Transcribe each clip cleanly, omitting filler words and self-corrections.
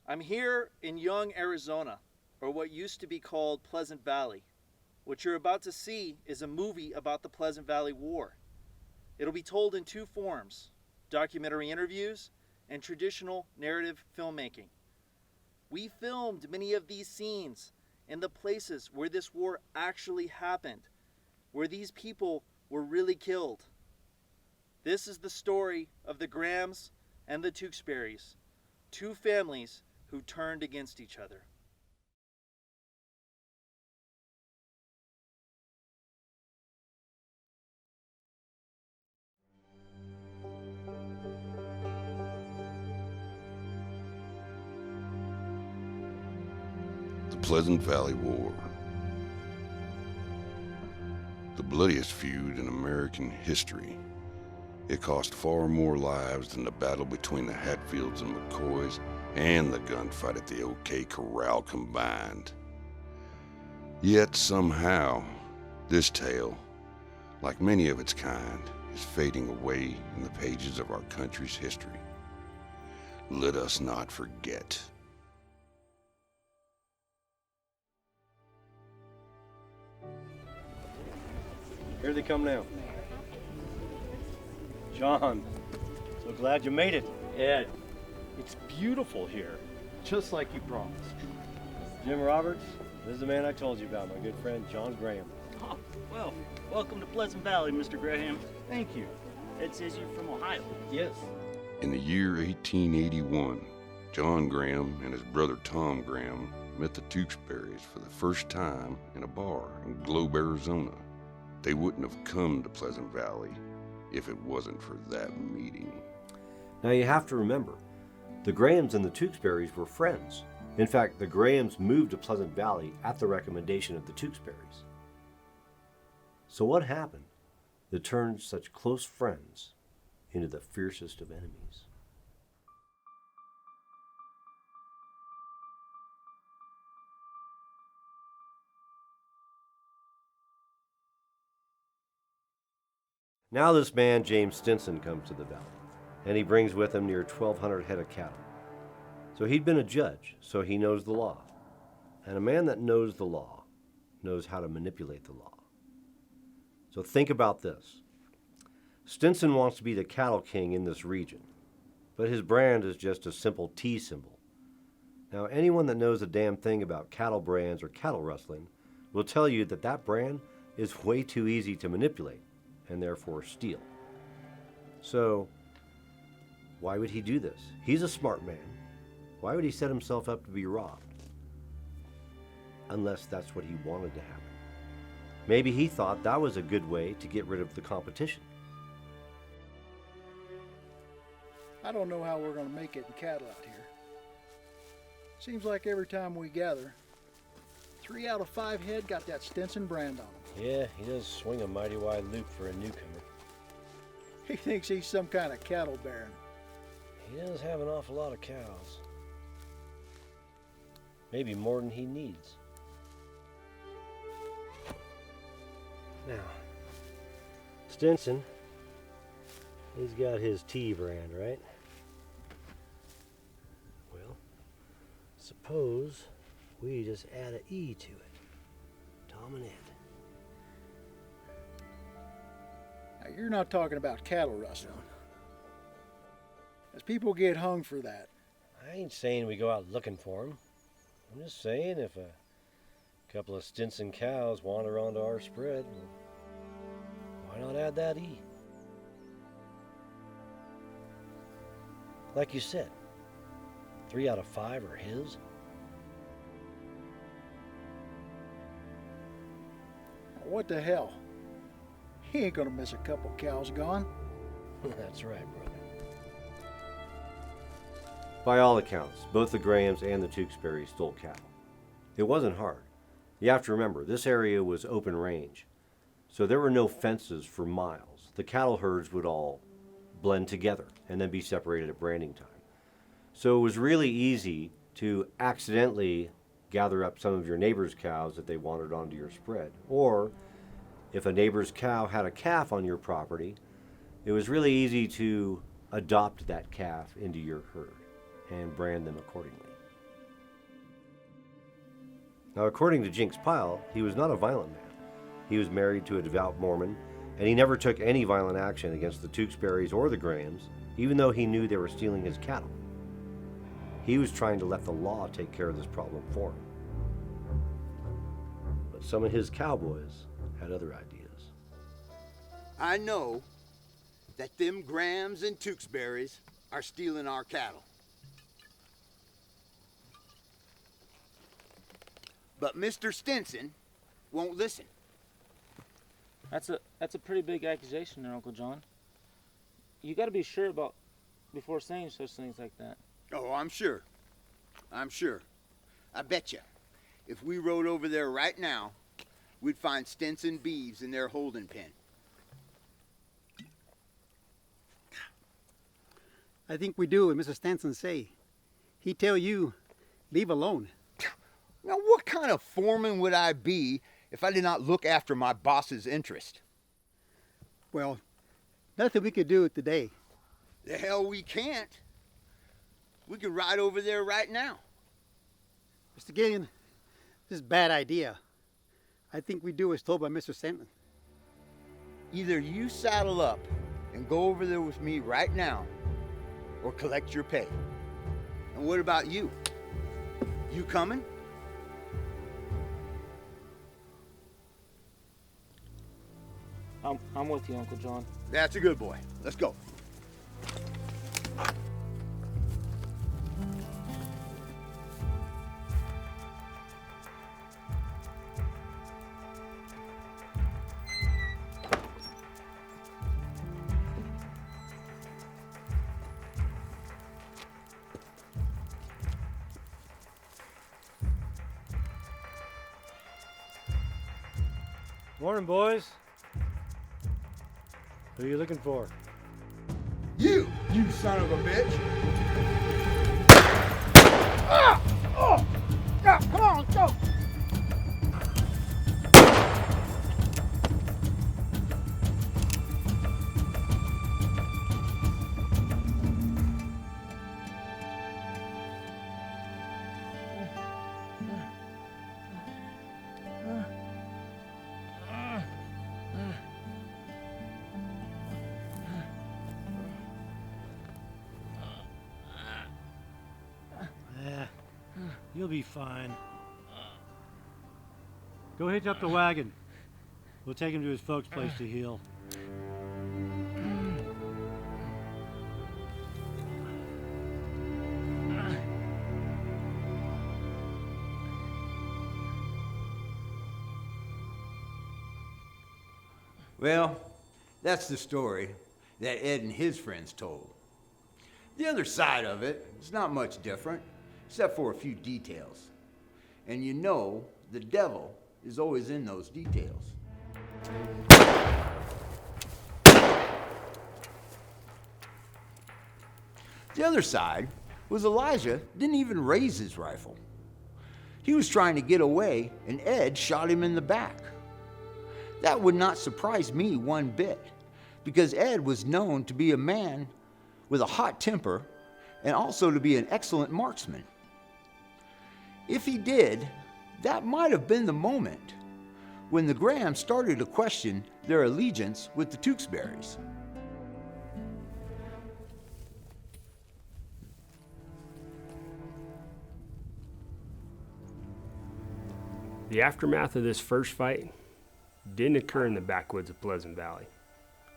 I'm here in Young, Arizona, or what used to be called Pleasant Valley. What you're about to see is a movie about the Pleasant Valley War. It'll be told in two forms: documentary interviews and traditional narrative filmmaking. We filmed many of these scenes in the places where this war actually happened, where these people were really killed. This is the story of the Grahams and the Tewksburys, two families who turned against each other. The Pleasant Valley War. The bloodiest feud in American history. It cost far more lives than the battle between the Hatfields and McCoys and the gunfight at the OK Corral combined. Yet somehow, this tale, like many of its kind, is fading away in the pages of our country's history. Let us not forget. Here they come now. John, so glad you made it. Ed, it's beautiful here, just like you promised. Jim Roberts, this is the man I told you about, my good friend John Graham. Oh, well, welcome to Pleasant Valley, Mr. Graham. Thank you. Ed says you're from Ohio. Yes. In the year 1881, John Graham and his brother Tom Graham met the Tewksburys for the first time in a bar in Globe, Arizona. They wouldn't have come to Pleasant Valley if it wasn't for that meeting. Now you have to remember, the Grahams and the Tewksburys were friends. In fact, the Grahams moved to Pleasant Valley at the recommendation of the Tewksburys. So what happened that turned such close friends into the fiercest of enemies? Now this man, James Stinson, comes to the valley, and he brings with him near 1,200 head of cattle. So he'd been a judge, so he knows the law. And a man that knows the law knows how to manipulate the law. So think about this. Stinson wants to be the cattle king in this region, but his brand is just a simple T symbol. Now anyone that knows a damn thing about cattle brands or cattle rustling will tell you that that brand is way too easy to manipulate and therefore steal. So why would he do this? He's a smart man. Why would he set himself up to be robbed? Unless that's what he wanted to happen. Maybe he thought that was a good way to get rid of the competition. I don't know how we're going to make it in cattle out here. Seems like every time we gather, 3 out of 5 head got that Stinson brand on them. Yeah, he does swing a mighty wide loop for a newcomer. He thinks he's some kind of cattle baron. He does have an awful lot of cows. Maybe more than he needs. Now, Stinson, he's got his T brand, right? Well, suppose we just add an E to it. Tom and Ed. Now, you're not talking about cattle rustling. As people get hung for that. I ain't saying we go out looking for him. I'm just saying if a couple of Stinson cows wander onto our spread, why not add that E? Like you said, 3 out of 5 are his. What the hell? He ain't gonna miss a couple cows gone. That's right, brother. By all accounts, both the Grahams and the Tewksburys stole cattle. It wasn't hard. You have to remember, this area was open range, so there were no fences for miles. The cattle herds would all blend together and then be separated at branding time. So it was really easy to accidentally gather up some of your neighbor's cows if they wandered onto your spread. Or if a neighbor's cow had a calf on your property, it was really easy to adopt that calf into your herd and brand them accordingly. Now, according to Jinx Pyle, he was not a violent man. He was married to a devout Mormon, and he never took any violent action against the Tewksbury's or the Grahams, even though he knew they were stealing his cattle. He was trying to let the law take care of this problem for him. But some of his cowboys had other ideas. I know that them Grahams and Tewksburys are stealing our cattle. But Mr. Stinson won't listen. That's a pretty big accusation there, Uncle John. You got to be sure about before saying such things like that. Oh, I'm sure. I'm sure. I bet you, if we rode over there right now, we'd find Stinson beeves in their holding pen. I think we do what Mr. Stanson say. He tell you, leave alone. Now, what kind of foreman would I be if I did not look after my boss's interest? Well, nothing we could do today. The hell we can't. We could ride over there right now. Mr. Gillian, this is a bad idea. I think we do as told by Mr. Stanton. Either you saddle up and go over there with me right now, or collect your pay. And what about you? You coming? I'm with you, Uncle John. That's a good boy. Let's go. Morning, boys. Who are you looking for? You son of a bitch! Come on, let's go. You'll be fine. Go hitch up the wagon. We'll take him to his folks' place to heal. Well, that's the story that Ed and his friends told. The other side of it is not much different, except for a few details. And you know, the devil is always in those details. The other side was Elijah didn't even raise his rifle. He was trying to get away, and Ed shot him in the back. That would not surprise me one bit, because Ed was known to be a man with a hot temper and also to be an excellent marksman. If he did, that might have been the moment when the Grahams started to question their allegiance with the Tewksburys. The aftermath of this first fight didn't occur in the backwoods of Pleasant Valley,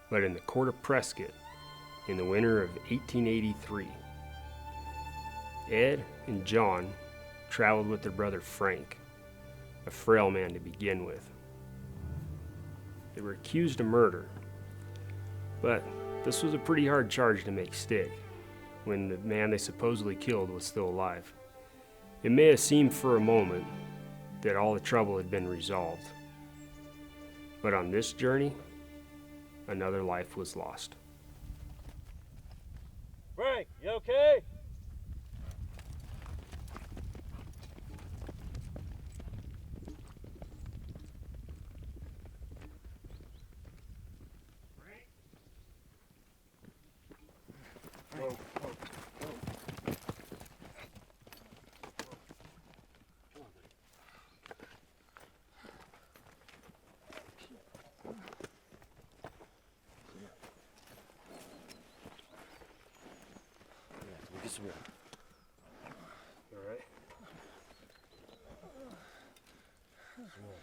but in the court of Prescott in the winter of 1883. Ed and John traveled with their brother Frank, a frail man to begin with. They were accused of murder, but this was a pretty hard charge to make stick when the man they supposedly killed was still alive. It may have seemed for a moment that all the trouble had been resolved, but on this journey, another life was lost. Frank, you okay? some more. All right. Some more.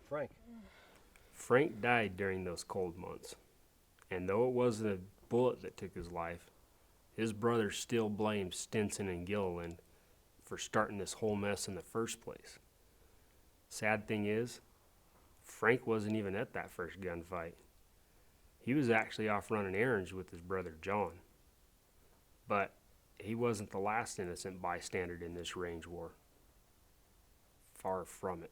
Frank. Frank died during those cold months, and though it wasn't a bullet that took his life, his brother still blamed Stinson and Gilliland for starting this whole mess in the first place. Sad thing is, Frank wasn't even at that first gunfight. He was actually off running errands with his brother John. But he wasn't the last innocent bystander in this range war. Far from it.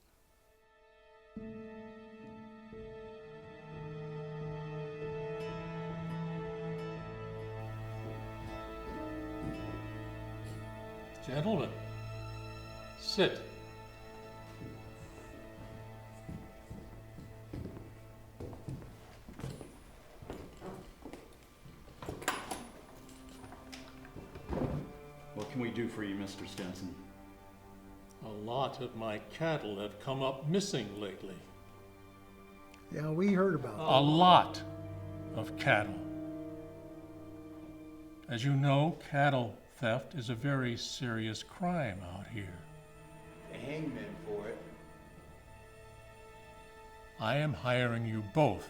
Gentlemen, sit. What can we do for you, Mr. Stinson? A lot of my cattle have come up missing lately. Yeah, we heard about that. A lot of cattle. As you know, cattle theft is a very serious crime out here. The hangman for it. I am hiring you both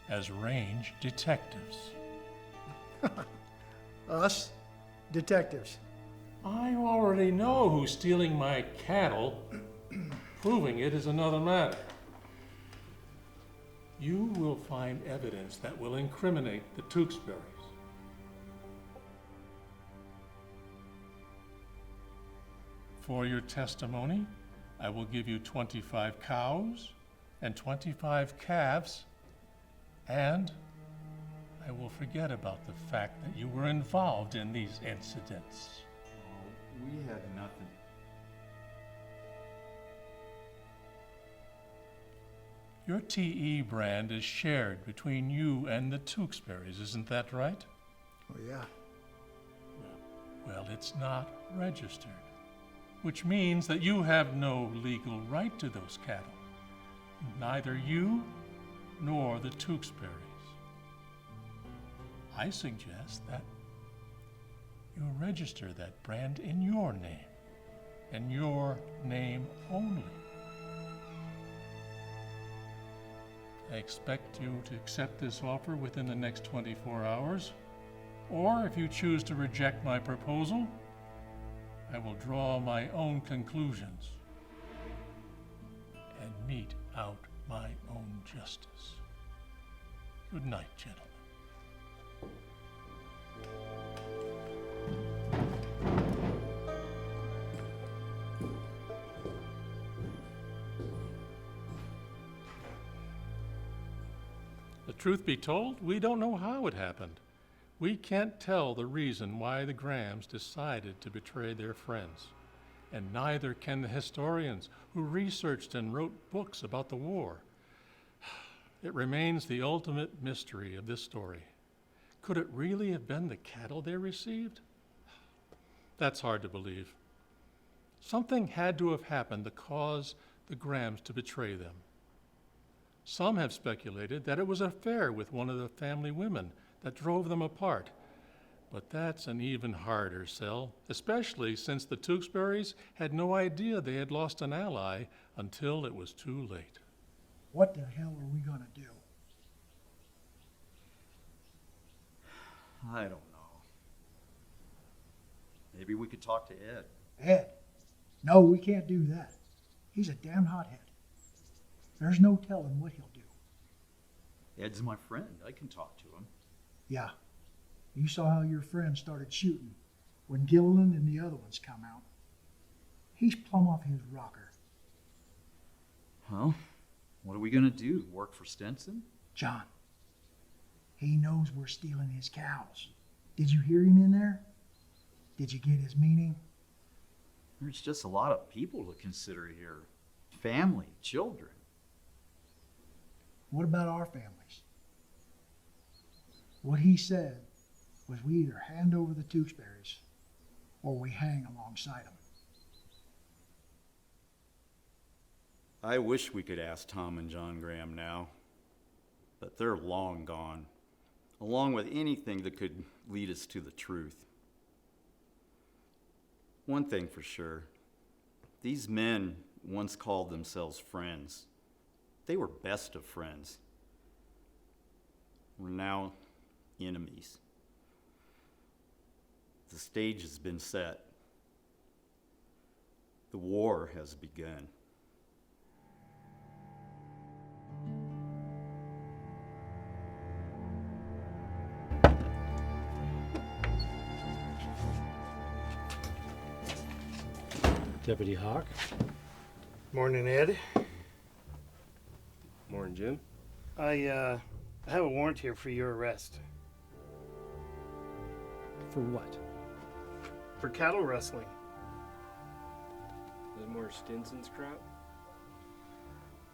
as range detectives. Us? Detectives. I already know who's stealing my cattle. Proving it is another matter. You will find evidence that will incriminate the Tewksburys. For your testimony, I will give you 25 cows and 25 calves, and I will forget about the fact that you were involved in these incidents. Oh, we had nothing. Your TE brand is shared between you and the Tewksburys, isn't that right? Oh, yeah. Well, it's not registered, which means that you have no legal right to those cattle. Neither you nor the Tewksburys. I suggest that you register that brand in your name, and your name only. I expect you to accept this offer within the next 24 hours, or if you choose to reject my proposal, I will draw my own conclusions and mete out my own justice. Good night, gentlemen. The truth be told, we don't know how it happened. We can't tell the reason why the Grahams decided to betray their friends, and neither can the historians who researched and wrote books about the war. It remains the ultimate mystery of this story. Could it really have been the cattle they received? That's hard to believe. Something had to have happened to cause the Grahams to betray them. Some have speculated that it was an affair with one of the family women that drove them apart. But that's an even harder sell, especially since the Tewksburys had no idea they had lost an ally until it was too late. What the hell are we gonna do? I don't know. Maybe we could talk to Ed. Ed? No, we can't do that. He's a damn hothead. There's no telling what he'll do. Ed's my friend. I can talk to him. Yeah. You saw how your friend started shooting when Gilliland and the other ones come out. He's plumb off his rocker. Well, what are we gonna do? Work for Stinson? John, he knows we're stealing his cows. Did you hear him in there? Did you get his meaning? There's just a lot of people to consider here. Family, children. What about our families? What he said was we either hand over the Tewksburys or we hang alongside them. I wish we could ask Tom and John Graham now, but they're long gone, along with anything that could lead us to the truth. One thing for sure, these men once called themselves friends. They were best of friends. We're now enemies. The stage has been set. The war has begun. Deputy Hawk. Morning, Ed. Morning, Jim. I have a warrant here for your arrest. For what? For cattle rustling. Is it more Stinson's crap?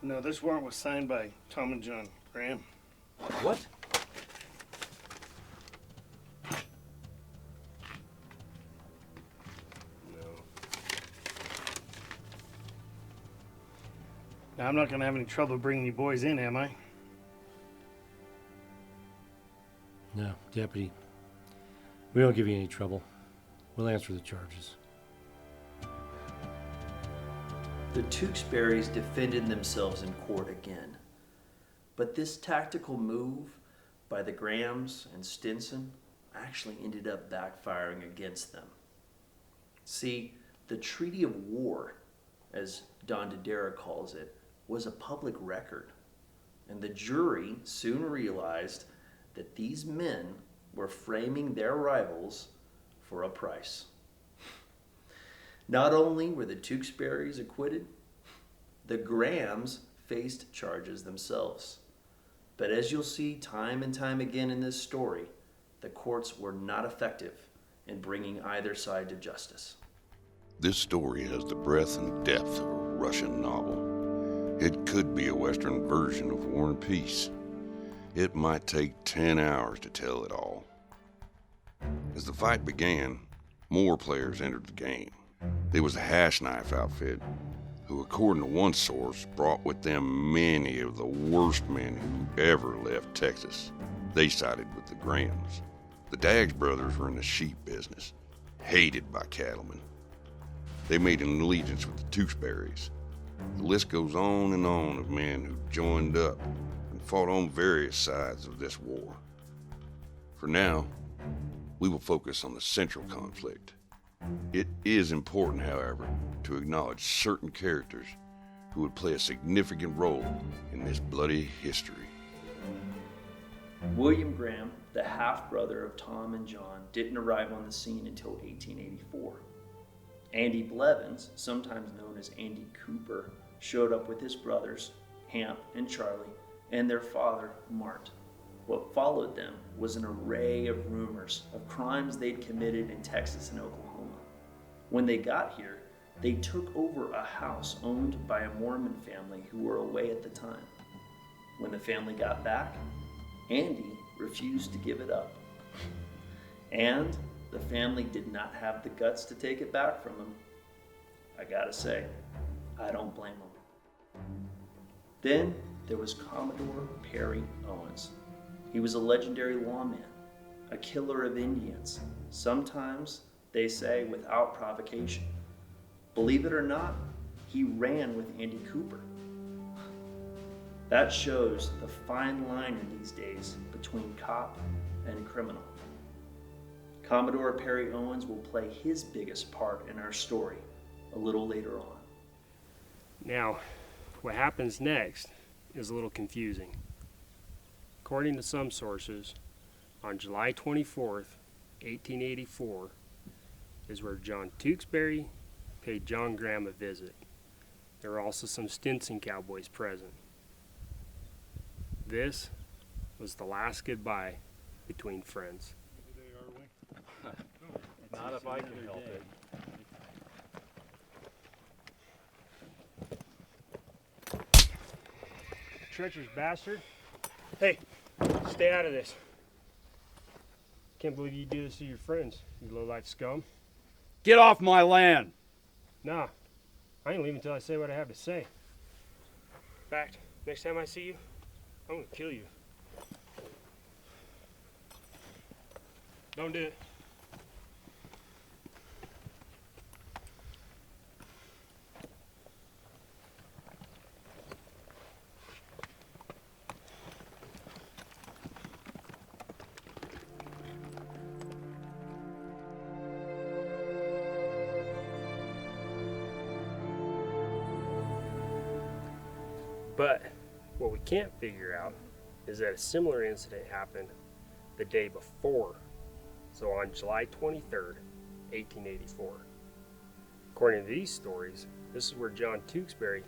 No, this warrant was signed by Tom and John Graham. What? No. Now, I'm not going to have any trouble bringing you boys in, am I? No, Deputy. We don't give you any trouble. We'll answer the charges. The Tewksbury's defended themselves in court again. But this tactical move by the Grahams and Stinson actually ended up backfiring against them. See, the Treaty of War, as Don Dodera calls it, was a public record. And the jury soon realized that these men were framing their rivals for a price. Not only were the Tewksburys acquitted, the Grahams faced charges themselves. But as you'll see time and time again in this story, the courts were not effective in bringing either side to justice. This story has the breadth and depth of a Russian novel. It could be a Western version of War and Peace. It might take 10 hours to tell it all. As the fight began, more players entered the game. There was a hash knife outfit, who, according to one source, brought with them many of the worst men who ever left Texas. They sided with the Grahams. The Daggs brothers were in the sheep business, hated by cattlemen. They made an allegiance with the Tewksburys. The list goes on and on of men who joined up and fought on various sides of this war. For now, we will focus on the central conflict. It is important, however, to acknowledge certain characters who would play a significant role in this bloody history. William Graham, the half-brother of Tom and John, didn't arrive on the scene until 1884. Andy Blevins, sometimes known as Andy Cooper, showed up with his brothers, Hamp and Charlie, and their father, Mart. What followed them was an array of rumors of crimes they'd committed in Texas and Oklahoma. When they got here, they took over a house owned by a Mormon family who were away at the time. When the family got back, Andy refused to give it up. And the family did not have the guts to take it back from him. I gotta say, I don't blame him. Then there was Commodore Perry Owens. He was a legendary lawman, a killer of Indians, sometimes, they say, without provocation. Believe it or not, he ran with Andy Cooper. That shows the fine line in these days between cop and criminal. Commodore Perry Owens will play his biggest part in our story a little later on. Now, what happens next is a little confusing. According to some sources, on July 24th, 1884, is where John Tewksbury paid John Graham a visit. There were also some Stinson cowboys present. This was the last goodbye between friends. Not if I can help it. Treacherous bastard. Hey, stay out of this. Can't believe you do this to your friends, you low-life scum. Get off my land! Nah, I ain't leaving until I say what I have to say. fact, next time I see you, I'm gonna kill you. Don't do it. But what we can't figure out is that a similar incident happened the day before, so on July 23rd, 1884. According to these stories, this is where John Tewksbury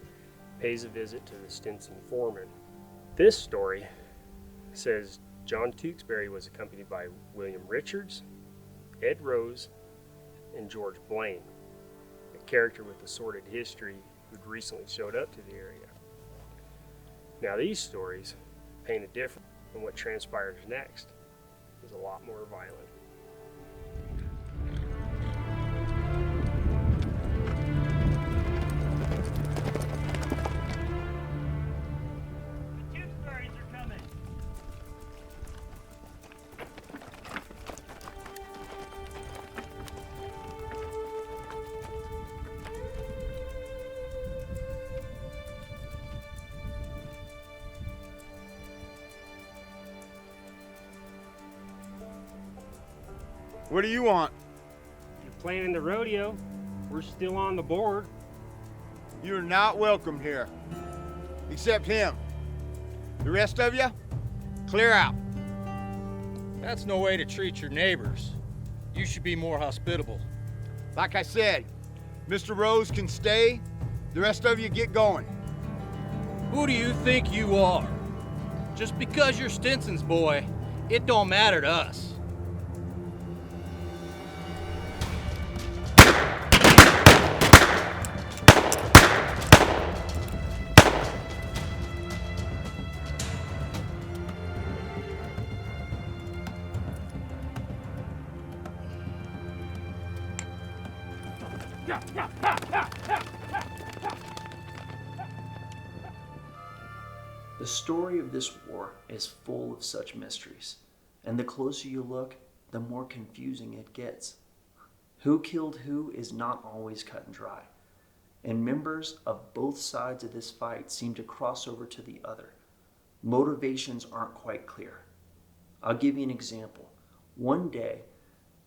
pays a visit to the Stinson foreman. This story says John Tewksbury was accompanied by William Richards, Ed Rose, and George Blaine, a character with a sordid history who'd recently showed up to the area. Now these stories paint a difference, and what transpires next is a lot more violent. The Tewksburys are coming. What do you want? You're planning the rodeo. We're still on the board. You're not welcome here. Except him. The rest of you, clear out. That's no way to treat your neighbors. You should be more hospitable. Like I said, Mr. Rose can stay. The rest of you get going. Who do you think you are? Just because you're Stinson's boy, it don't matter to us. The story of this war is full of such mysteries, and the closer you look, the more confusing it gets. Who killed who is not always cut and dry, and members of both sides of this fight seem to cross over to the other. Motivations aren't quite clear. I'll give you an example. One day,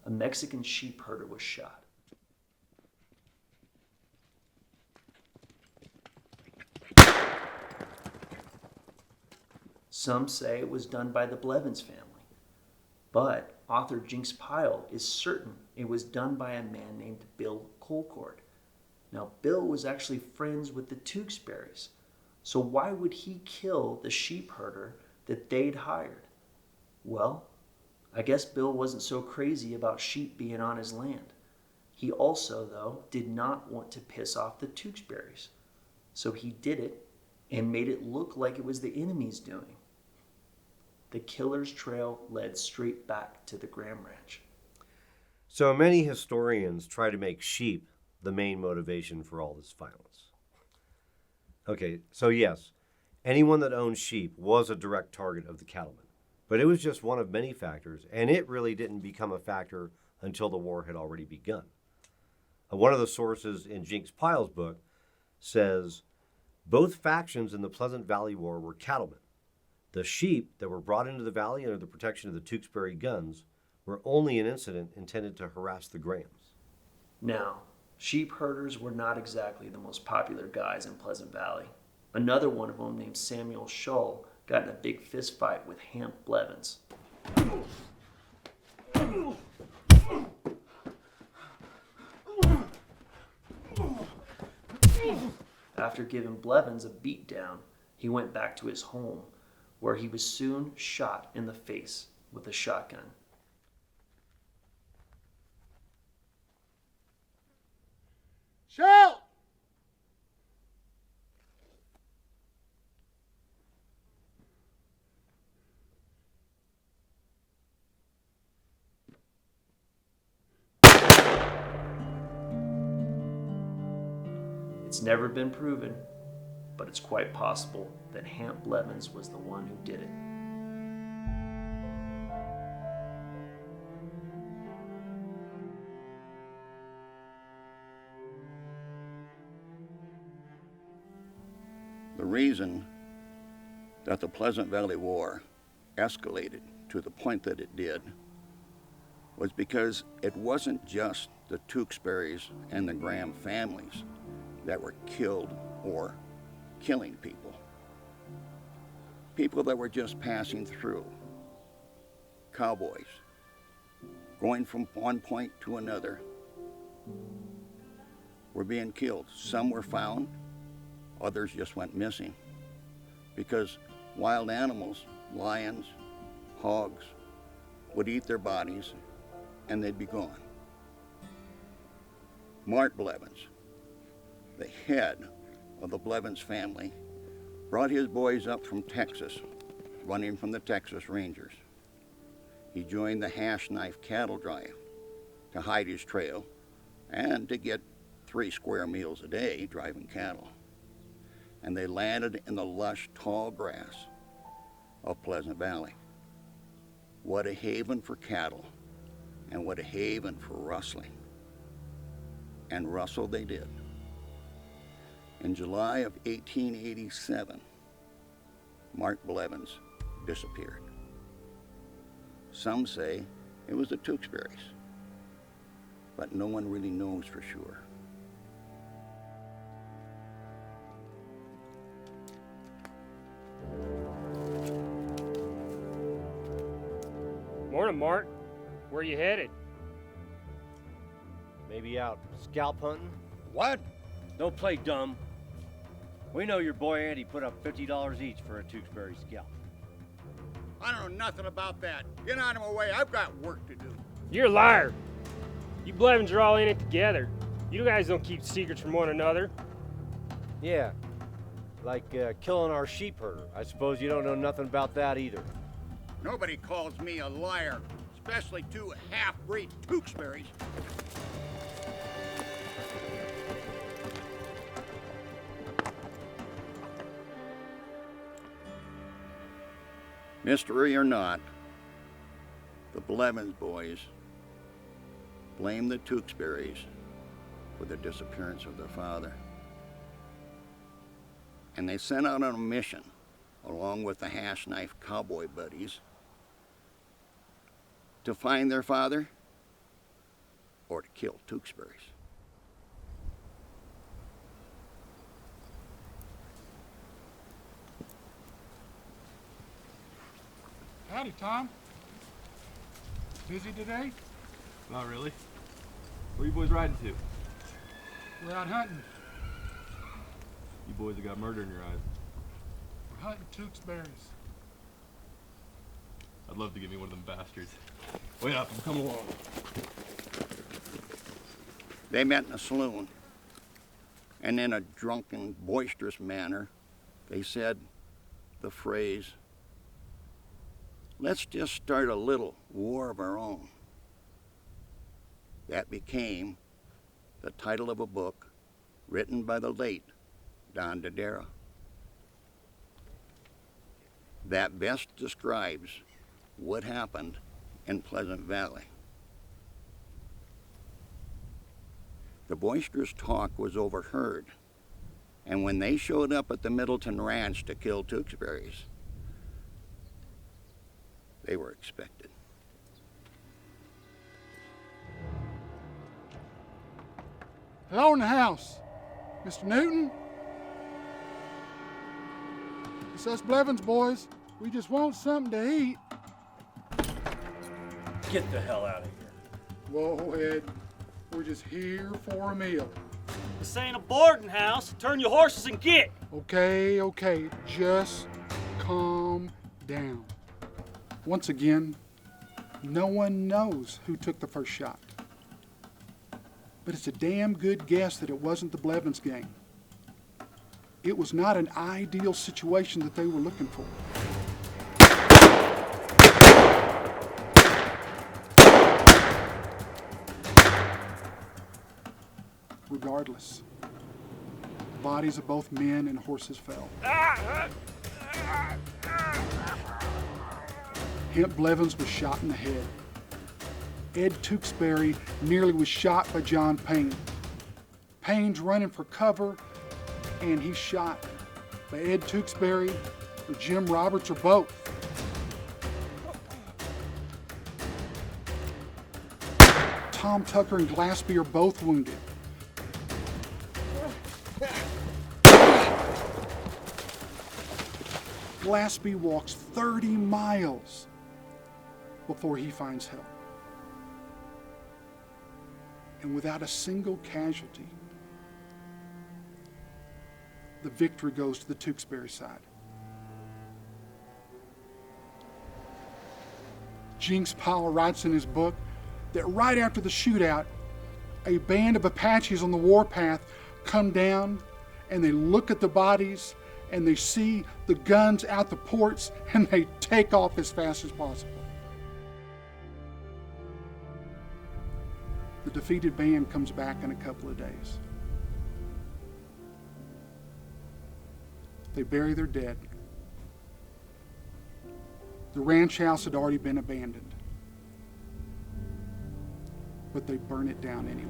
a Mexican sheep herder was shot. Some say it was done by the Blevins family, but author Jinx Pyle is certain it was done by a man named Bill Colcord. Now, Bill was actually friends with the Tewksburys, so why would he kill the sheep herder that they'd hired? Well, I guess Bill wasn't so crazy about sheep being on his land. He also, though, did not want to piss off the Tewksburys, so he did it and made it look like it was the enemy's doing. The killer's trail led straight back to the Graham Ranch. So many historians try to make sheep the main motivation for all this violence. Okay, so yes, anyone that owned sheep was a direct target of the cattlemen, but it was just one of many factors, and it really didn't become a factor until the war had already begun. One of the sources in Jinx Pyle's book says, both factions in the Pleasant Valley War were cattlemen. The sheep that were brought into the valley under the protection of the Tewksbury guns were only an incident intended to harass the Grahams. Now, sheep herders were not exactly the most popular guys in Pleasant Valley. Another one of them, named Samuel Shull, got in a big fist fight with Hamp Blevins. After giving Blevins a beatdown, he went back to his home, where he was soon shot in the face with a shotgun. Shout! It's never been proven, but it's quite possible that Hamp Blevins was the one who did it. The reason that the Pleasant Valley War escalated to the point that it did was because it wasn't just the Tewksbury's and the Graham families that were killed or killing people. People that were just passing through. Cowboys, going from one point to another, were being killed. Some were found, others just went missing because wild animals, lions, hogs, would eat their bodies and they'd be gone. Mart Blevins, the head of the Blevins family, brought his boys up from Texas, running from the Texas Rangers. He joined the Hash Knife cattle drive to hide his trail and to get 3 square meals a day driving cattle. And they landed in the lush, tall grass of Pleasant Valley. What a haven for cattle, and what a haven for rustling. And rustle they did. In July of 1887, Mart Blevins disappeared. Some say it was the Tewksburys, but no one really knows for sure. Morning, Mart. Where you headed? Maybe out scalp hunting? What? Don't play dumb. We know your boy Andy put up $50 each for a Tewksbury scalp. I don't know nothing about that. Get out of my way. I've got work to do. You're a liar. You Blevins are all in it together. You guys don't keep secrets from one another. Yeah, like killing our sheep herder. I suppose you don't know nothing about that either. Nobody calls me a liar, especially 2 half-breed Tewksburys. Mystery or not, the Blevins boys blame the Tewksburys for the disappearance of their father. And they sent out on a mission, along with the Hash Knife cowboy buddies, to find their father or to kill Tewksburys. Howdy, Tom. Busy today? Not really. Where you boys riding to? We're out hunting. You boys have got murder in your eyes. We're hunting Tewksburys. I'd love to get me one of them bastards. Wait up, I'm coming along. They met in a saloon, and in a drunken, boisterous manner, they said the phrase, "Let's just start a little war of our own." That became the title of a book written by the late Don Dodera. That best describes what happened in Pleasant Valley. The boisterous talk was overheard, and when they showed up at the Middleton Ranch to kill Tewksburys, they were expected. Hello in the house. Mr. Newton? It's us Blevins boys. We just want something to eat. Get the hell out of here. Whoa, Ed. We're just here for a meal. This ain't a boarding house. Turn your horses and get. Okay. Just calm down. Once again, no one knows who took the first shot. But it's a damn good guess that it wasn't the Blevins gang. It was not an ideal situation that they were looking for. Regardless, bodies of both men and horses fell. Hemp Blevins was shot in the head. Ed Tewksbury nearly was shot by John Payne. Payne's running for cover, and he's shot by Ed Tewksbury or Jim Roberts or both. Tom Tucker and Glaspie are both wounded. Glaspie walks 30 miles before he finds help. And without a single casualty, the victory goes to the Tewksbury side. Jinx Powell writes in his book that right after the shootout, a band of Apaches on the warpath come down and they look at the bodies and they see the guns out the ports and they take off as fast as possible. The defeated band comes back in a couple of days. They bury their dead. The ranch house had already been abandoned, but they burn it down anyway.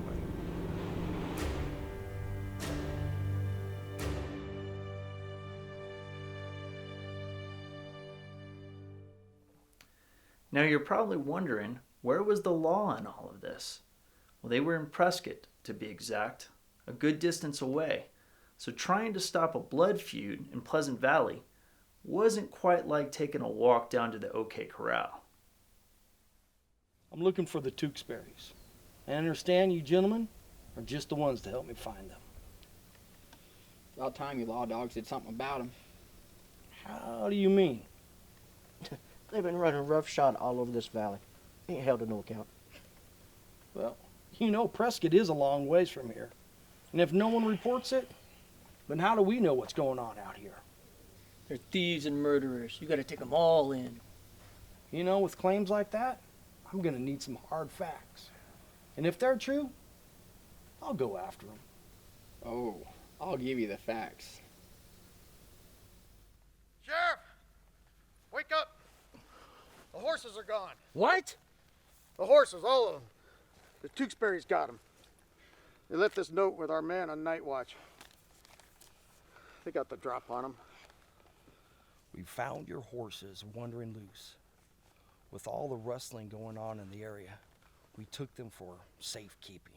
Now you're probably wondering, where was the law in all of this? Well, they were in Prescott, to be exact, a good distance away. So trying to stop a blood feud in Pleasant Valley wasn't quite like taking a walk down to the OK Corral. I'm looking for the Tewksburys. I understand you gentlemen are just the ones to help me find them. About time you law dogs did something about them. How do you mean? They've been running roughshod all over this valley. Ain't held to no account. Well, you know Prescott is a long ways from here. And if no one reports it, then how do we know what's going on out here? They're thieves and murderers. You gotta take them all in. You know, with claims like that, I'm gonna need some hard facts. And if they're true, I'll go after them. Oh, I'll give you the facts. Sheriff! Wake up! The horses are gone. What? The horses, all of them. The Tewksburys got them. They left this note with our man on night watch. They got the drop on them. We found your horses wandering loose. With all the rustling going on in the area, we took them for safekeeping.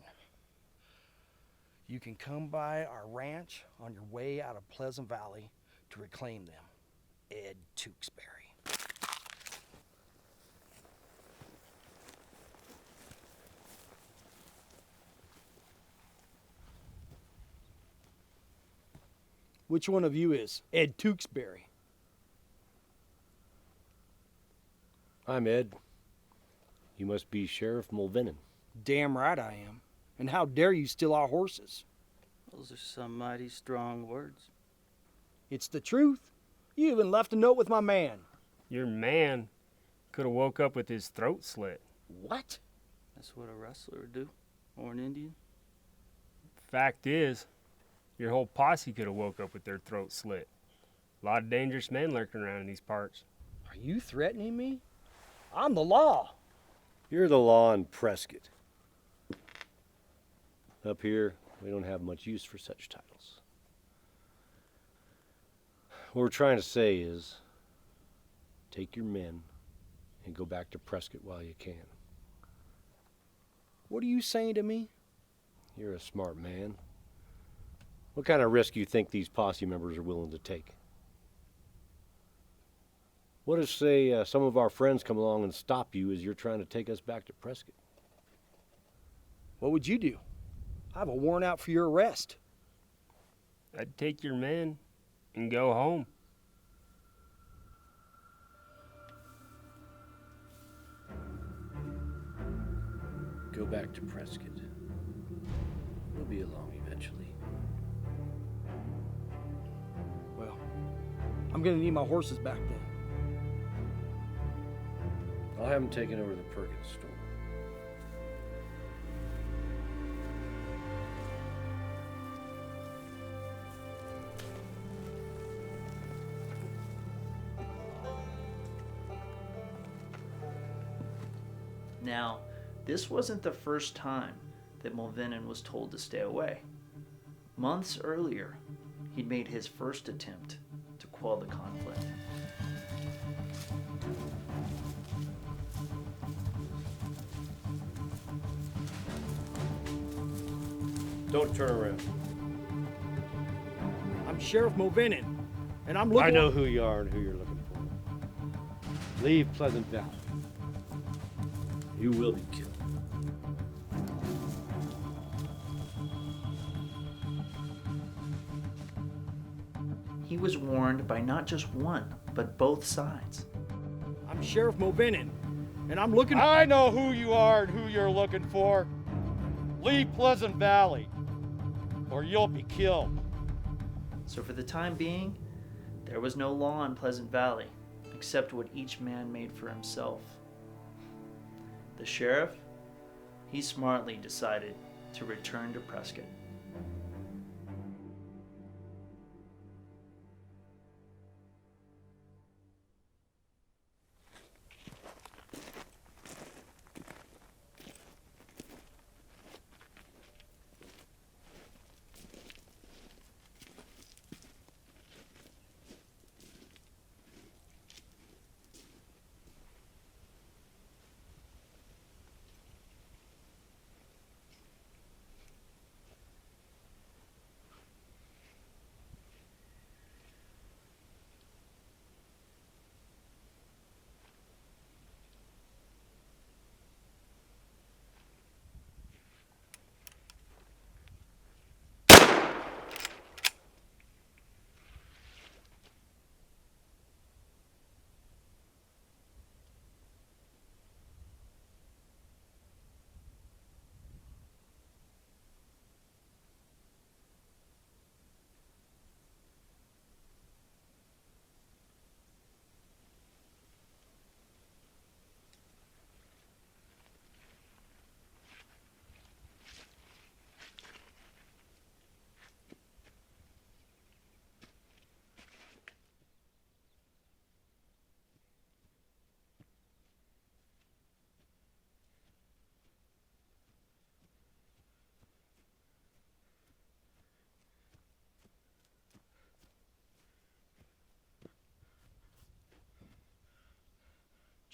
You can come by our ranch on your way out of Pleasant Valley to reclaim them. Ed Tewksbury. Which one of you is Ed Tewksbury? I'm Ed. You must be Sheriff Mulvinen. Damn right I am. And how dare you steal our horses? Those are some mighty strong words. It's the truth. You even left a note with my man. Your man could have woke up with his throat slit. What? That's what a rustler would do. Or an Indian. Fact is, your whole posse could have woke up with their throat slit. A lot of dangerous men lurking around in these parts. Are you threatening me? I'm the law. You're the law in Prescott. Up here, we don't have much use for such titles. What we're trying to say is, take your men and go back to Prescott while you can. What are you saying to me? You're a smart man. What kind of risk do you think these posse members are willing to take? What if, say, some of our friends come along and stop you as you're trying to take us back to Prescott? What would you do? I have a warrant out for your arrest. I'd take your men and go home. Go back to Prescott. We'll be along eventually. Well, I'm gonna need my horses back then. I'll have them taken over to the Perkins store. Now, this wasn't the first time that Mulvinen was told to stay away. Months earlier, he'd made his first attempt to quell the conflict. Don't turn around. I'm Sheriff Mulvinen, and I'm looking. I know who you are and who you're looking for. Leave Pleasant Valley. You will be killed. He was warned by not just one, but both sides. I'm Sheriff Mulvinen, and I'm looking. I know who you are and who you're looking for. Leave Pleasant Valley, or you'll be killed. So for the time being, there was no law in Pleasant Valley, except what each man made for himself. The sheriff, he smartly decided to return to Prescott.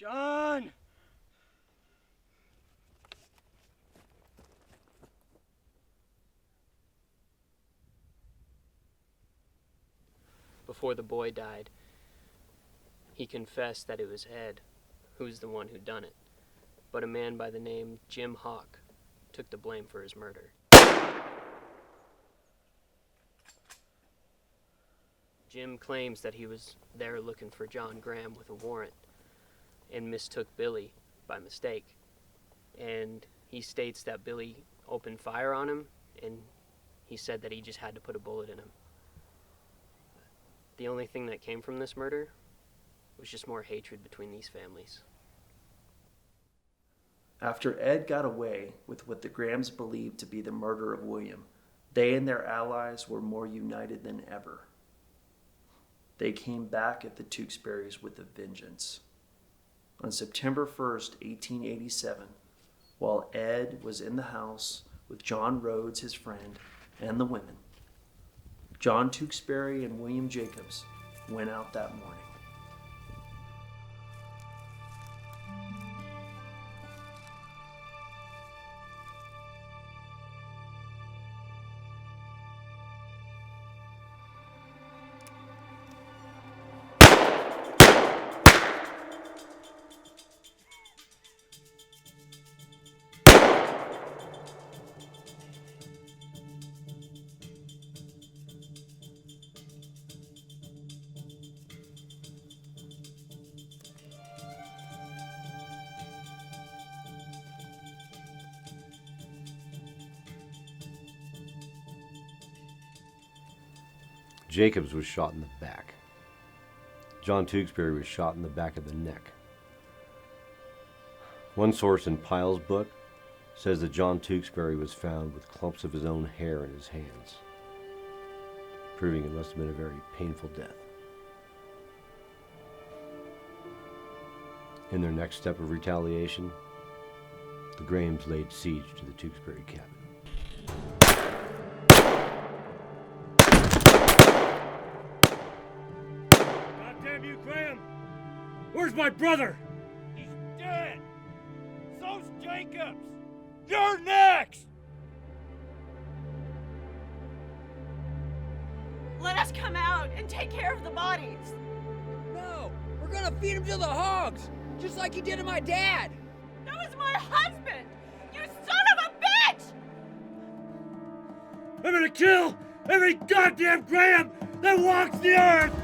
John! Before the boy died, he confessed that it was Ed who's the one who done it, but a man by the name Jim Hawk took the blame for his murder. Jim claims that he was there looking for John Graham with a warrant and mistook Billy by mistake. And he states that Billy opened fire on him, and he said that he just had to put a bullet in him. The only thing that came from this murder was just more hatred between these families. After Ed got away with what the Grahams believed to be the murder of William, they and their allies were more united than ever. They came back at the Tewksburys with a vengeance. On September 1st, 1887, while Ed was in the house with John Rhodes, his friend, and the women, John Tewksbury and William Jacobs went out that morning. Jacobs was shot in the back. John Tewksbury was shot in the back of the neck. One source in Pyle's book says that John Tewksbury was found with clumps of his own hair in his hands, proving it must have been a very painful death. In their next step of retaliation, the Grahams laid siege to the Tewksbury cabin. Goddamn you, Graham! Where's my brother? He's dead! So's Jacobs! You're next! Let us come out and take care of the bodies. No, we're gonna feed him to the hogs, just like you did to my dad. That was my husband! You son of a bitch! I'm gonna kill every goddamn Graham that walks the earth!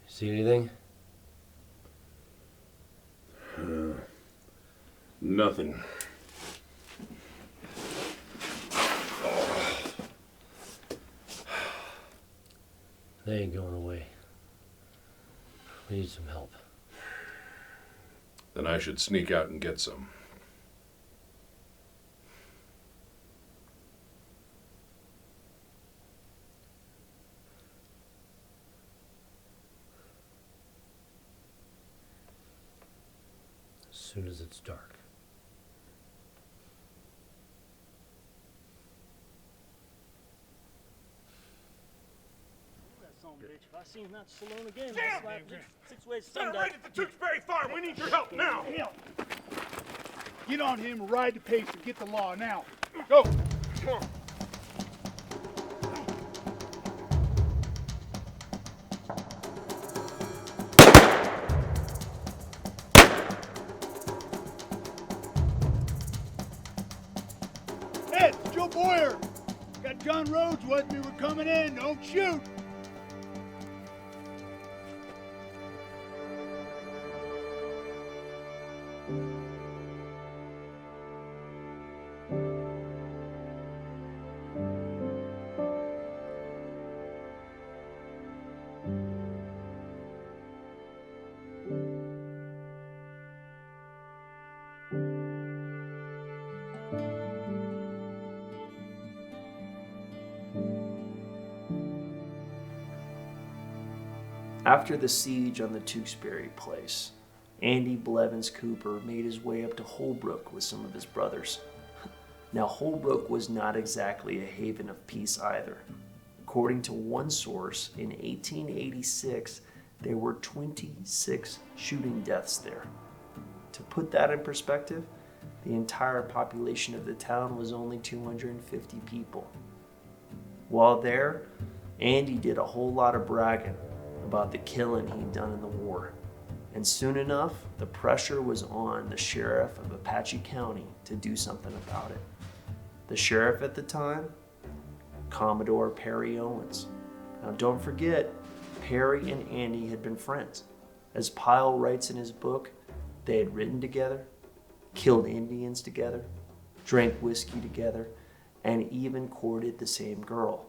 See anything? Nothing. They ain't going away. We need some help. Then I should sneak out and get some. As soon as it's dark. Bitch, if I seen that saloon again, Damn! I'll slap you 6 ways They're Sunday. right at the Tewksbury farm. We need your help now. Get on him and ride the pace and get the law now. Go! Come on. Ed, it's Joe Boyer. Got John Rhodes with me. We're coming in. Don't shoot. After the siege on the Tewksbury place, Andy Blevins Cooper made his way up to Holbrook with some of his brothers. Now, Holbrook was not exactly a haven of peace either. According to one source, in 1886, there were 26 shooting deaths there. To put that in perspective, the entire population of the town was only 250 people. While there, Andy did a whole lot of bragging about the killing he'd done in the war. And soon enough, the pressure was on the sheriff of Apache County to do something about it. The sheriff at the time, Commodore Perry Owens. Now don't forget, Perry and Andy had been friends. As Pyle writes in his book, they had ridden together, killed Indians together, drank whiskey together, and even courted the same girl.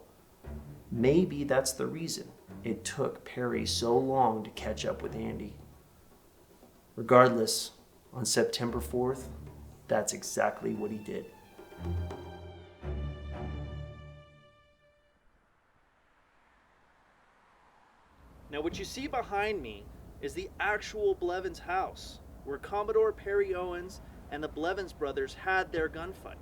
Maybe that's the reason it took Perry so long to catch up with Andy. Regardless, on September 4th, that's exactly what he did. Now what you see behind me is the actual Blevins house, where Commodore Perry Owens and the Blevins brothers had their gunfight.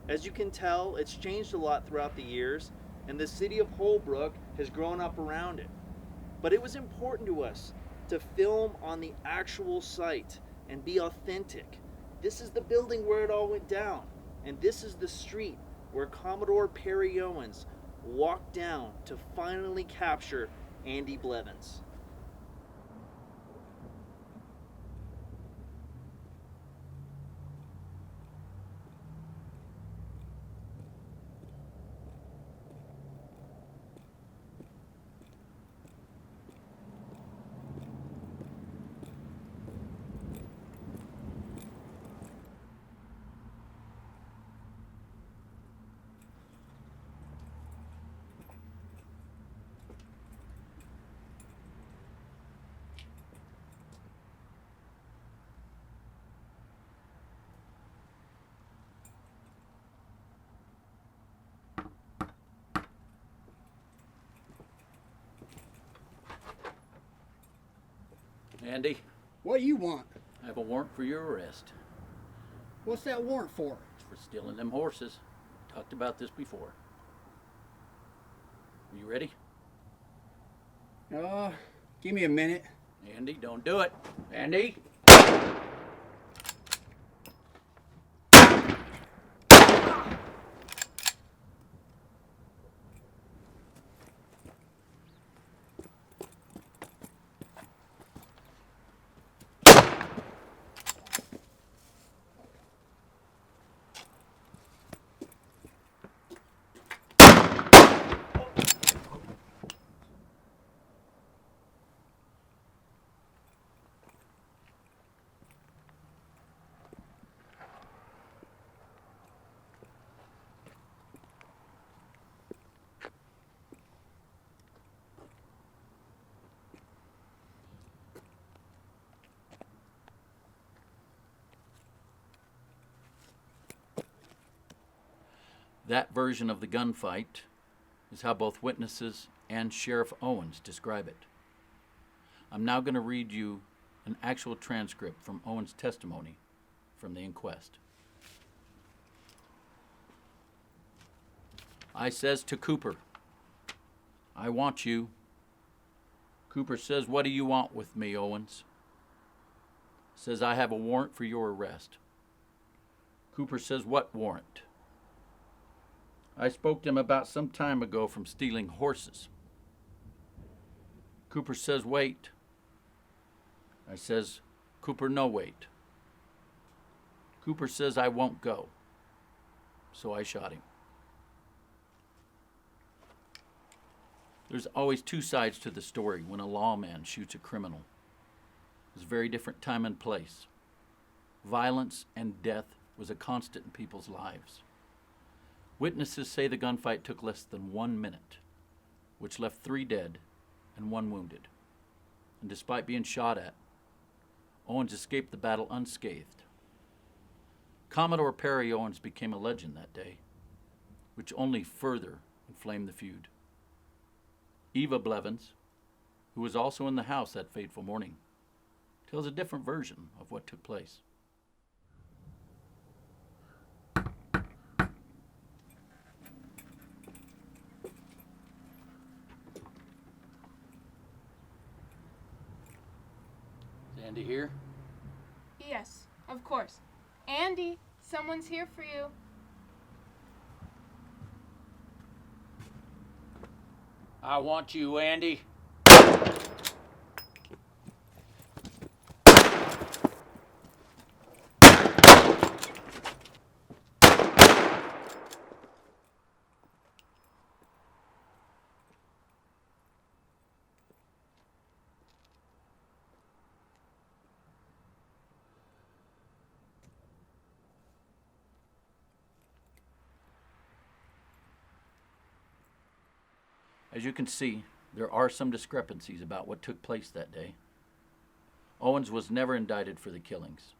As you can tell, it's changed a lot throughout the years, and the city of Holbrook has grown up around it. But it was important to us to film on the actual site and be authentic. This is the building where it all went down, and this is the street where Commodore Perry Owens walked down to finally capture Andy Blevins. Andy, What you want? I have a warrant for your arrest. What's that warrant for? It's for stealing them horses. Talked about this before. Are you ready? Give me a minute. Andy, don't do it. Andy? That version of the gunfight is how both witnesses and Sheriff Owens describe it. I'm now going to read you an actual transcript from Owens' testimony from the inquest. I says to Cooper, I want you. Cooper says, what do you want with me, Owens? Says, I have a warrant for your arrest. Cooper says, what warrant? I spoke to him about some time ago from stealing horses. Cooper says, wait. I says, Cooper, no wait. Cooper says, I won't go. So I shot him. There's always two sides to the story when a lawman shoots a criminal. It's a very different time and place. Violence and death was a constant in people's lives. Witnesses say the gunfight took less than 1 minute, which left 3 dead and 1 wounded. And despite being shot at, Owens escaped the battle unscathed. Commodore Perry Owens became a legend that day, which only further inflamed the feud. Eva Blevins, who was also in the house that fateful morning, tells a different version of what took place. Is Andy here? Yes, of course. Andy, someone's here for you. I want you, Andy. As you can see, there are some discrepancies about what took place that day. Owens was never indicted for the killings.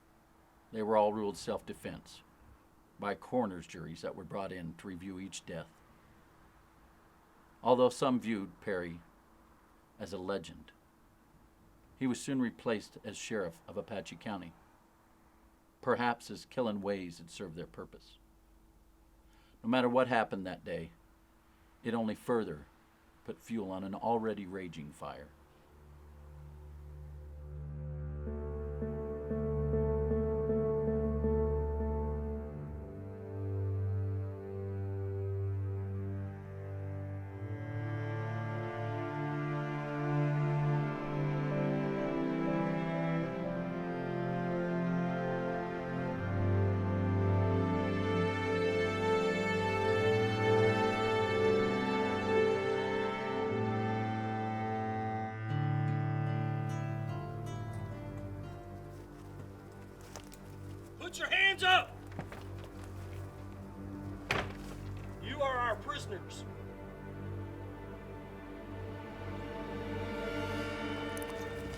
They were all ruled self-defense by coroner's juries that were brought in to review each death. Although some viewed Perry as a legend, he was soon replaced as sheriff of Apache County. Perhaps his killing ways had served their purpose. No matter what happened that day, it only further put fuel on an already raging fire. Put your hands up! You are our prisoners.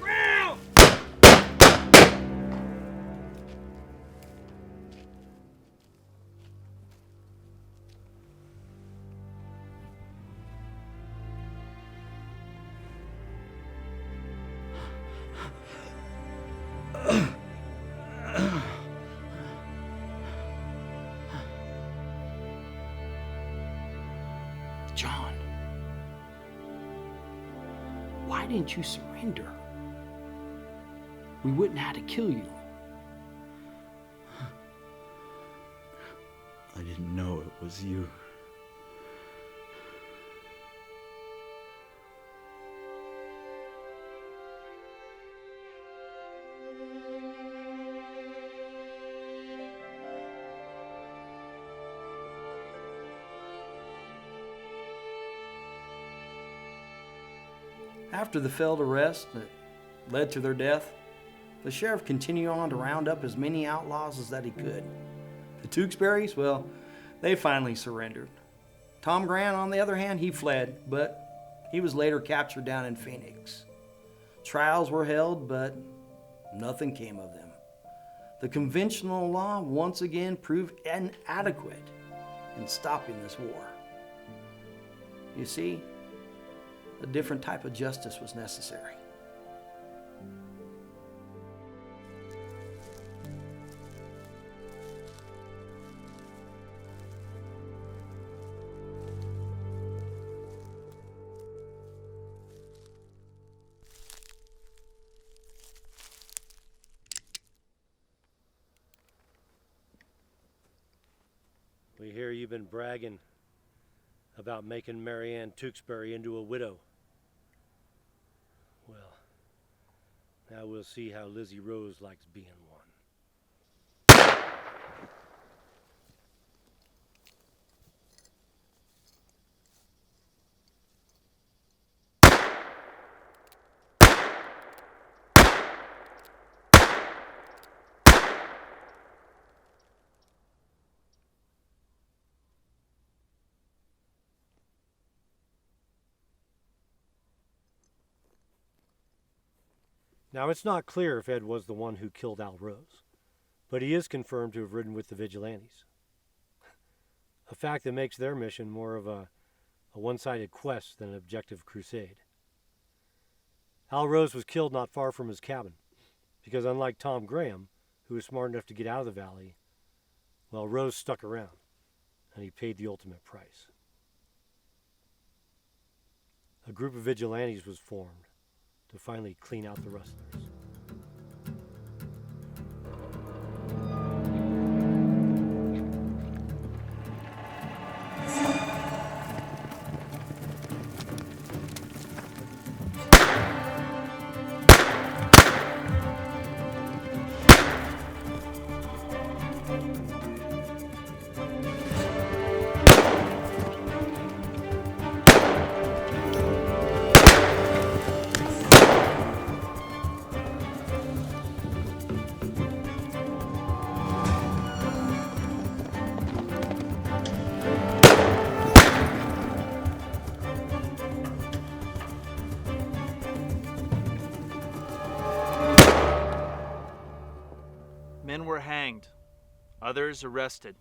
Ground! John, why didn't you surrender? We wouldn't have had to kill you. I didn't know it was you. After the failed arrest that led to their death, the sheriff continued on to round up as many outlaws as that he could. The Tewksburys, well, they finally surrendered. Tom Grant, on the other hand, he fled, but he was later captured down in Phoenix. Trials were held, but nothing came of them. The conventional law once again proved inadequate in stopping this war. You see, a different type of justice was necessary. We hear you've been bragging about making Marianne Tewksbury into a widow. Well, now we'll see how Lizzie Rose likes being one. Now, it's not clear if Ed was the one who killed Al Rose, but he is confirmed to have ridden with the vigilantes. A fact that makes their mission more of a one-sided quest than an objective crusade. Al Rose was killed not far from his cabin, because unlike Tom Graham, who was smart enough to get out of the valley, well, Rose stuck around, and he paid the ultimate price. A group of vigilantes was formed to finally clean out the rustlers. Men were hanged, others arrested.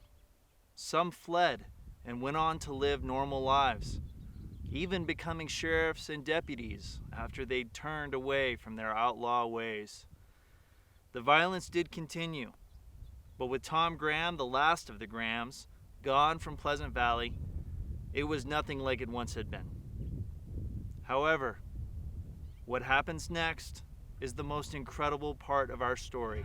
Some fled and went on to live normal lives, even becoming sheriffs and deputies after they'd turned away from their outlaw ways. The violence did continue, but with Tom Graham, the last of the Grahams, gone from Pleasant Valley, it was nothing like it once had been. However, what happens next is the most incredible part of our story.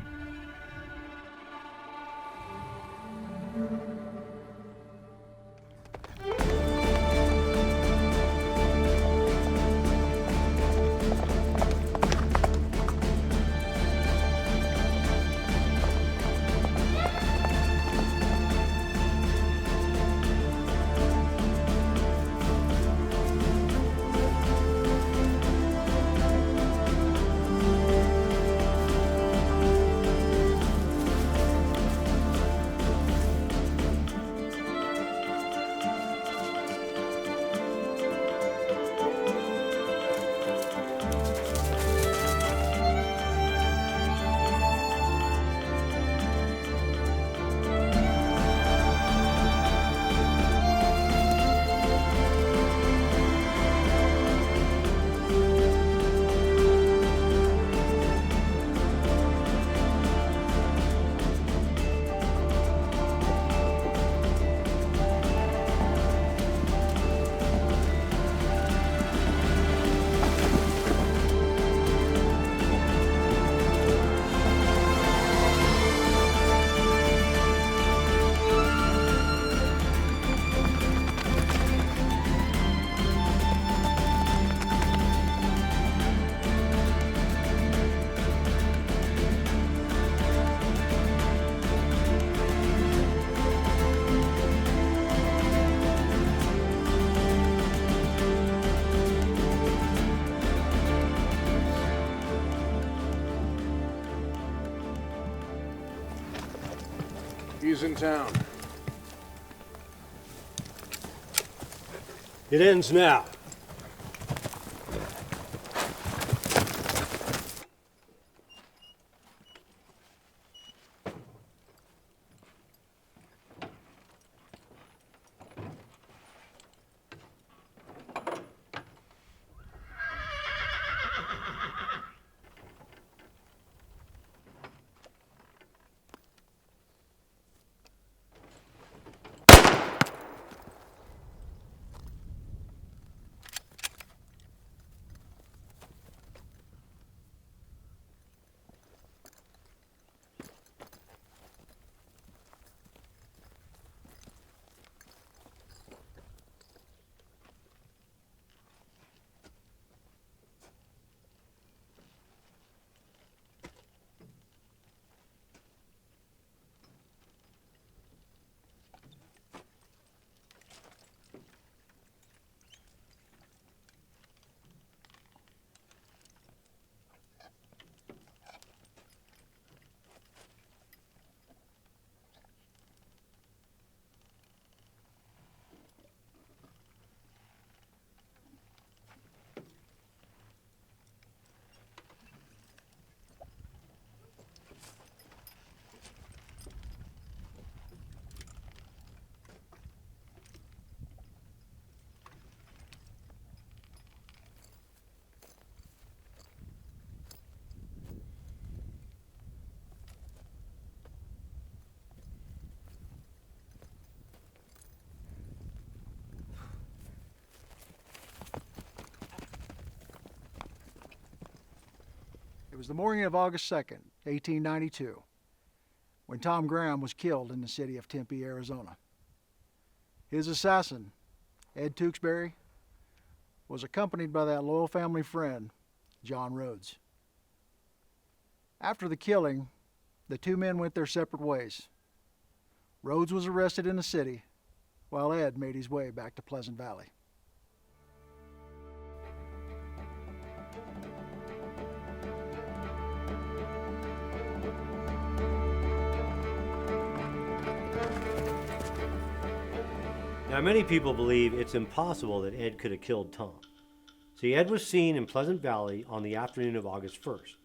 you in town. It ends now. It was the morning of August 2nd, 1892, when Tom Graham was killed in the city of Tempe, Arizona. His assassin, Ed Tewksbury, was accompanied by that loyal family friend, John Rhodes. After the killing, the two men went their separate ways. Rhodes was arrested in the city, while Ed made his way back to Pleasant Valley. Now, many people believe it's impossible that Ed could have killed Tom. See, Ed was seen in Pleasant Valley on the afternoon of August 1st.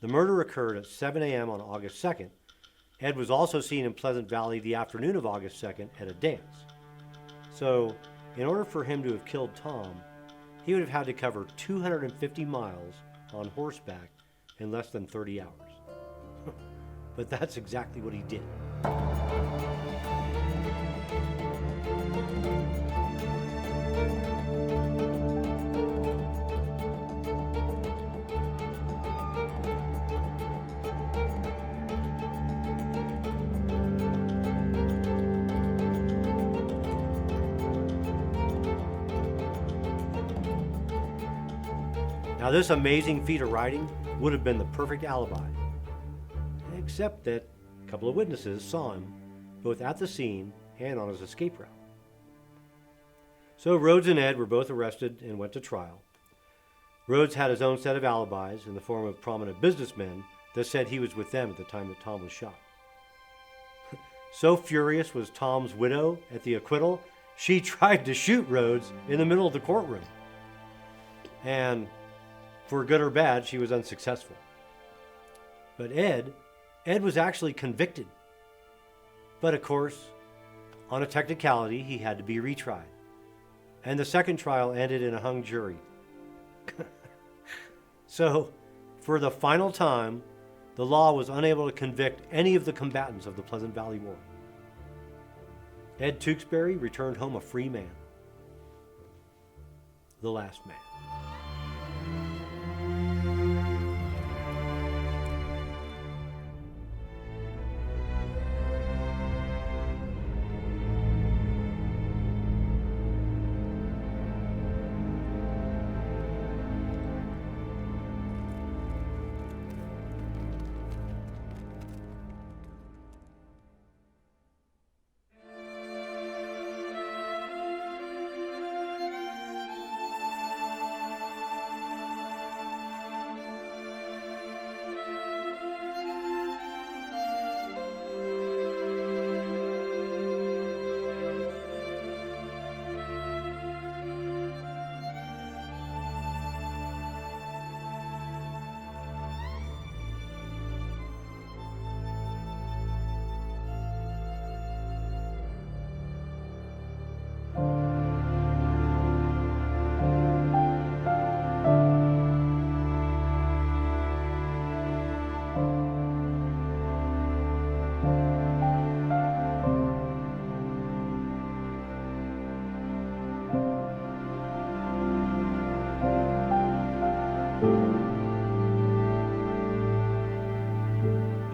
The murder occurred at 7 a.m. on August 2nd. Ed was also seen in Pleasant Valley the afternoon of August 2nd at a dance. So, in order for him to have killed Tom, he would have had to cover 250 miles on horseback in less than 30 hours. But that's exactly what he did. Now, this amazing feat of riding would have been the perfect alibi, except that a couple of witnesses saw him both at the scene and on his escape route. So Rhodes and Ed were both arrested and went to trial. Rhodes had his own set of alibis in the form of prominent businessmen that said he was with them at the time that Tom was shot. So furious was Tom's widow at the acquittal, she tried to shoot Rhodes in the middle of the courtroom. And for good or bad, she was unsuccessful. But Ed was actually convicted. But of course, on a technicality, he had to be retried. And the second trial ended in a hung jury. So, for the final time, the law was unable to convict any of the combatants of the Pleasant Valley War. Ed Tewksbury returned home a free man. The last man.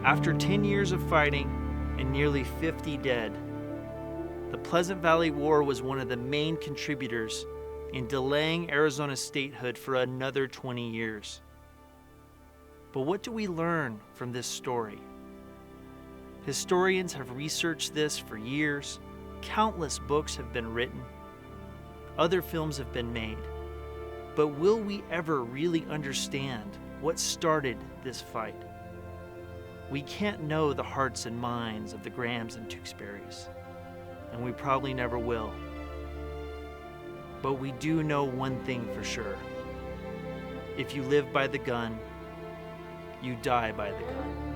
After 10 years of fighting and nearly 50 dead, the Pleasant Valley War was one of the main contributors in delaying Arizona's statehood for another 20 years. But what do we learn from this story? Historians have researched this for years. Countless books have been written. Other films have been made. But will we ever really understand what started this fight? We can't know the hearts and minds of the Grahams and Tewksburys, and we probably never will. But we do know one thing for sure. If you live by the gun, you die by the gun.